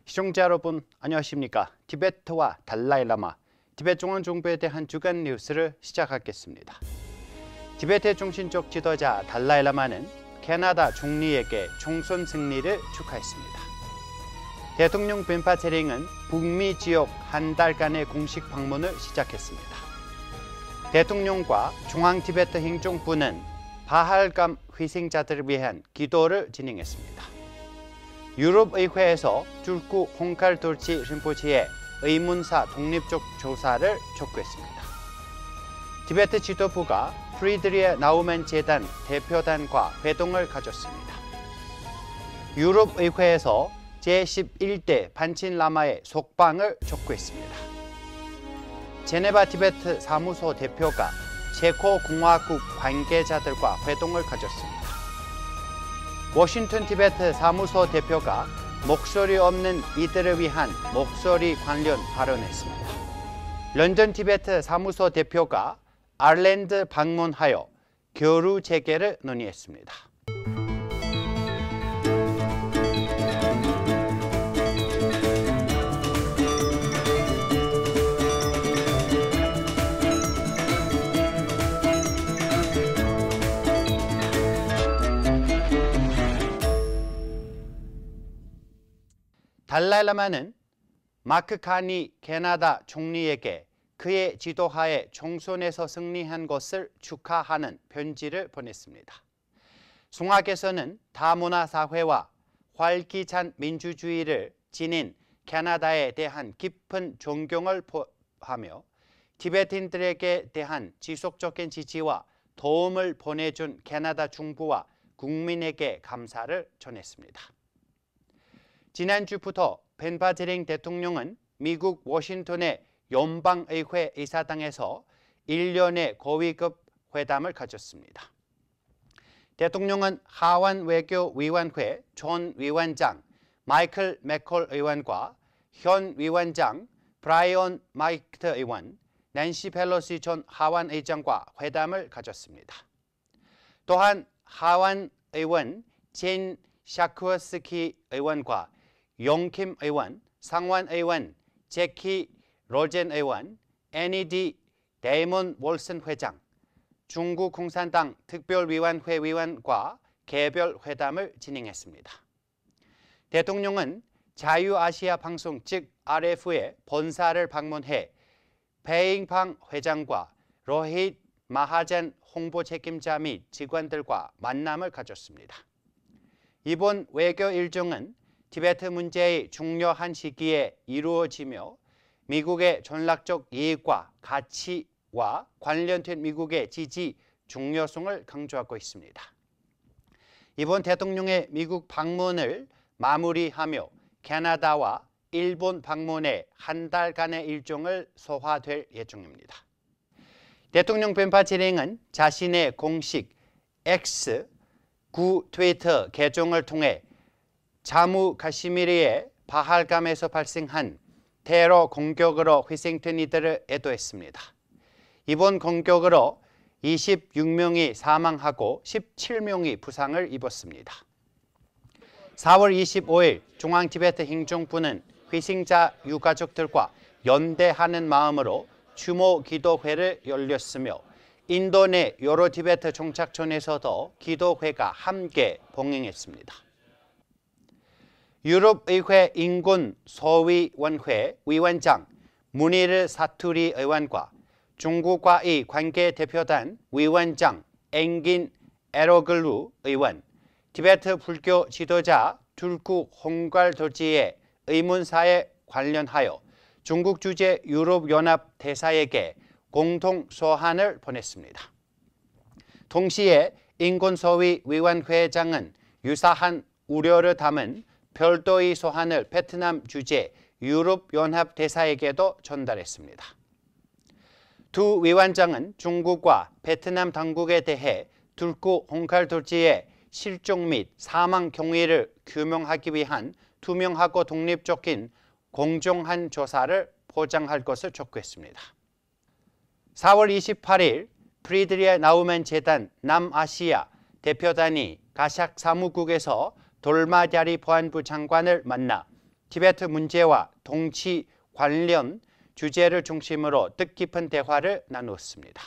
시청자 여러분 안녕하십니까? 티베트와 달라이라마, 티베트 중앙정부에 대한 주간 뉴스를 시작하겠습니다. 티베트의 중심적 지도자 달라이라마는 캐나다 총리에게 총선 승리를 축하했습니다. 대통령 벤파 체링은 북미 지역 한 달간의 공식 방문을 시작했습니다. 대통령과 중앙티베트 행정부는 바할감 희생자들을 위한 기도를 진행했습니다. 유럽의회에서 툴쿠 홍칼돌치 린포치의 의문사 독립적 조사를 촉구했습니다. 티베트 지도부가 프리드리에 나우멘 재단 대표단과 회동을 가졌습니다. 유럽의회에서 제11대 반친라마의 석방을 촉구했습니다. 제네바 티베트 사무소 대표가 체코공화국 관계자들과 회동을 가졌습니다. 워싱턴 티베트 사무소 대표가 목소리 없는 이들을 위한 목소리 관련 발언했습니다. 런던 티베트 사무소 대표가 아일랜드 방문하여 교류 재개를 논의했습니다. 달라이라마는 마크 카니 캐나다 총리에게 그의 지도하에 총선에서 승리한 것을 축하하는 편지를 보냈습니다. 송악에서는 다문화 사회와 활기찬 민주주의를 지닌 캐나다에 대한 깊은 존경을 표하며 티베트인들에게 대한 지속적인 지지와 도움을 보내준 캐나다 정부와 국민에게 감사를 전했습니다. 지난주부터 벤파 체링 대통령은 미국 워싱턴의 연방의회 이사당에서 1년의 고위급 회담을 가졌습니다. 대통령은 하원 외교위원회 전 위원장 마이클 맥콜 의원과 현 위원장 브라이언 마이트 의원, 낸시 펠로시 전 하원 의장과 회담을 가졌습니다. 또한 하원 의원 젠 샤크워스키 의원과 용킴 의원, 상원 의원, 제키 로젠 의원, NED 데이먼 월슨 회장, 중국 공산당 특별위원회 위원과 개별 회담을 진행했습니다. 대통령은 자유아시아 방송 즉 RF의 본사를 방문해 베잉팡 회장과 로힛 마하잔 홍보 책임자 및 직원들과 만남을 가졌습니다. 이번 외교 일정은 티베트 문제의 중요한 시기에 이루어지며 미국의 전략적 이익과 가치와 관련된 미국의 지지 중요성을 강조하고 있습니다. 이번 대통령의 미국 방문을 마무리하며 캐나다와 일본 방문에 한 달간의 일정을 소화될 예정입니다. 대통령 벤파 체링은 자신의 공식 X 구 트위터 계정을 통해 자무 카시미르의 바할감에서 발생한 테러 공격으로 희생된 이들을 애도했습니다. 이번 공격으로 26명이 사망하고 17명이 부상을 입었습니다. 4월 25일 중앙티베트 행정부는 희생자 유가족들과 연대하는 마음으로 추모 기도회를 열렸으며 인도 내 여러 티베트 정착촌에서도 기도회가 함께 봉행했습니다. 유럽의회 인권소위원회 위원장 무니르 사투리 의원과 중국과의 관계 대표단 위원장 엥긴 에로글루 의원, 티베트 불교 지도자 툴쿠 홍칼돌치의 의문사에 관련하여 중국 주재 유럽연합 대사에게 공동 소환을 보냈습니다. 동시에 인권소위 위원회장은 유사한 우려를 담은 별도의 소환을 베트남 주재 유럽연합 대사에게도 전달했습니다. 두 위원장은 중국과 베트남 당국에 대해 툴쿠 홍칼돌치의 실종 및 사망 경위를 규명하기 위한 투명하고 독립적인 공정한 조사를 보장할 것을 촉구했습니다. 4월 28일 프리드리에 나우멘 재단 남아시아 대표단이 가샥 사무국에서 돌마자리 보안부 장관을 만나 티베트 문제와 동치 관련 주제를 중심으로 뜻깊은 대화를 나누었습니다.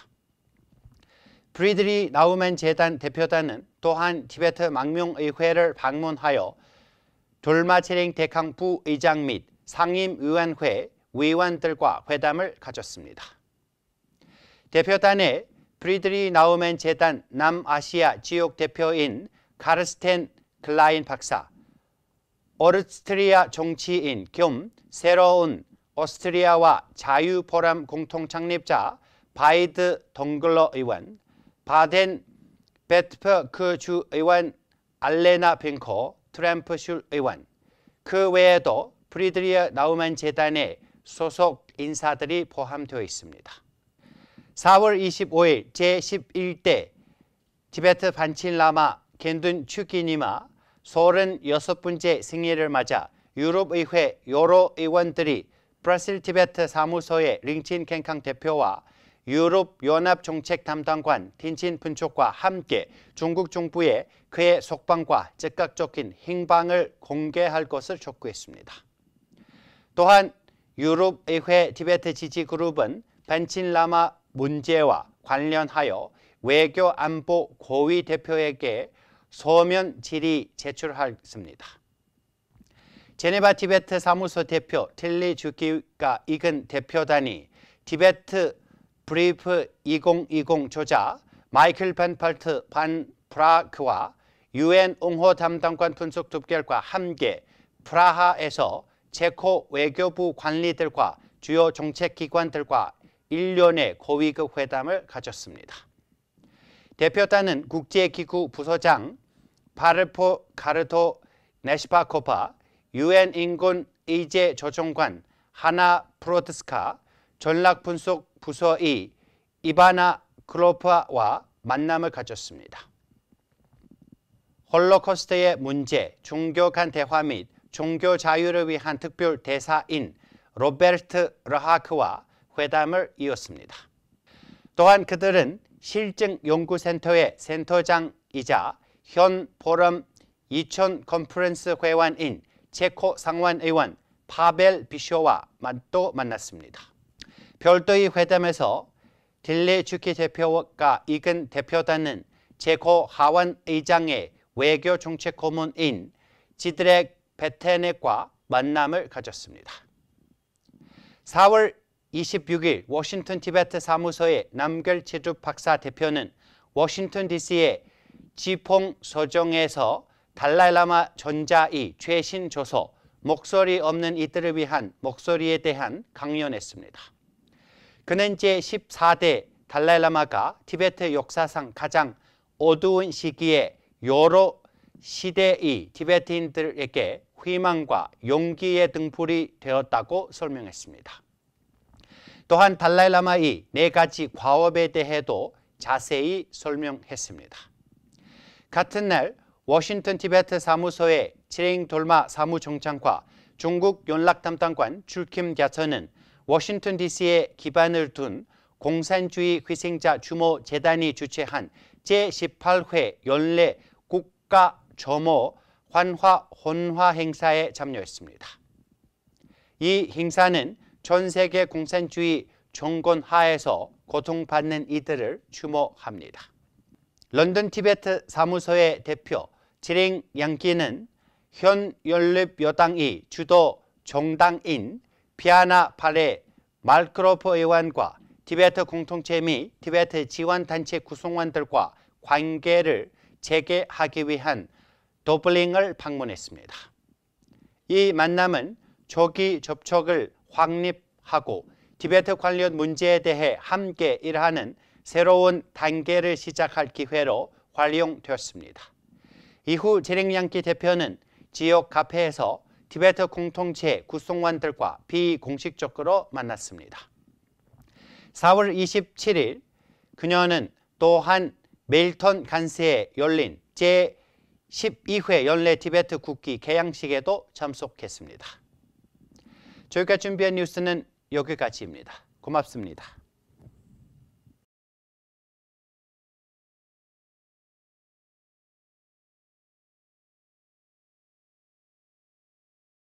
프리드리 나우멘 재단 대표단은 또한 티베트 망명의회를 방문하여 돌마체링 대강 부의장 및 상임위원회 위원들과 회담을 가졌습니다. 대표단에 프리드리 나우멘 재단 남아시아 지역 대표인 카르스텐 클라인 박사, 오스트리아 정치인 겸 새로운 오스트리아와 자유포럼 공동 창립자 바이드 덩글러 의원, 바덴 베트퍼크 주 의원 알레나 빙코 트램프슐 의원, 그 외에도 프리드리 나우멘 재단의 소속 인사들이 포함되어 있습니다. 4월 25일 제11대 티베트 반칠라마 겐둔 추기니마 36번째 생일을 맞아 유럽의회 여러 의원들이 브라질 티베트 사무소의 링친 켄캉 대표와 유럽연합 정책 담당관 틴친 푼촉과 함께 중국 정부에 그의 속방과 즉각적인 행방을 공개할 것을 촉구했습니다. 또한 유럽의회 티베트 지지그룹은 반칠라마 문제와 관련하여 외교안보 고위 대표에게 서면 질의 제출했습니다. 제네바 티베트 사무소 대표 틸리 주기가 이끈 대표단이 티베트 브리프 2020 조자 마이클 벤팔트 반 프라크와 UN 옹호 담당관 분석 득결과 함께 프라하에서 체코 외교부 관리들과 주요 정책기관들과 1년의 고위급 회담을 가졌습니다. 대표단은 국제기구 부서장 파르포 카르토 네시파코파, UN 인권 의제 조정관 하나 프로드스카, 전략분석 부서의 이바나 크로파와 만남을 가졌습니다. 홀로코스트의 문제, 종교 간 대화 및 종교 자유를 위한 특별 대사인 로베르트 르하크와 회담을 이었습니다. 또한 그들은 실증연구센터의 센터장이자 현 포럼 2000 컨퍼런스 회원인 체코 상원의원 파벨 비쇼와 또 만났습니다. 별도의 회담에서 딜레 주키 대표가 이끈 대표단은 체코 하원 의장의 외교 정책 고문인 지드렉 베테넥과 만남을 가졌습니다. 4월 26일 워싱턴 티베트 사무소의 남결치주 박사 대표는 워싱턴 DC의 지퐁 서정에서 달라이라마 전자의 최신 조서 목소리 없는 이들을 위한 목소리에 대한 강연했습니다. 그는 제14대 달라이라마가 티베트 역사상 가장 어두운 시기에 여러 시대의 티베트인들에게 희망과 용기의 등불이 되었다고 설명했습니다. 또한 달라이라마의 4가지 과업에 대해도 자세히 설명했습니다. 같은 날 워싱턴 티베트 사무소의 치링 돌마 사무총장과 중국 연락 담당관 출킴 갸처는 워싱턴 DC에 기반을 둔 공산주의 희생자 추모 재단이 주최한 제18회 연례 국가 점호 환화 혼화 행사에 참여했습니다. 이 행사는 전 세계 공산주의 정권 하에서 고통받는 이들을 추모합니다. 런던 티베트 사무소의 대표 지링 양기는 현 연립여당의 주도 정당인 피아나 발레 말크로프 의원과 티베트 공동체 및 티베트 지원단체 구성원들과 관계를 재개하기 위한 더블링을 방문했습니다. 이 만남은 조기 접촉을 확립하고 티베트 관련 문제에 대해 함께 일하는 새로운 단계를 시작할 기회로 활용되었습니다. 이후 제랭양키 대표는 지역 카페에서 티베트 공동체 구성원들과 비공식적으로 만났습니다. 4월 27일 그녀는 또한 멜턴 간세에 열린 제12회 연례 티베트 국기 개양식에도 참석했습니다. 저희가 준비한 뉴스는 여기까지입니다. 고맙습니다.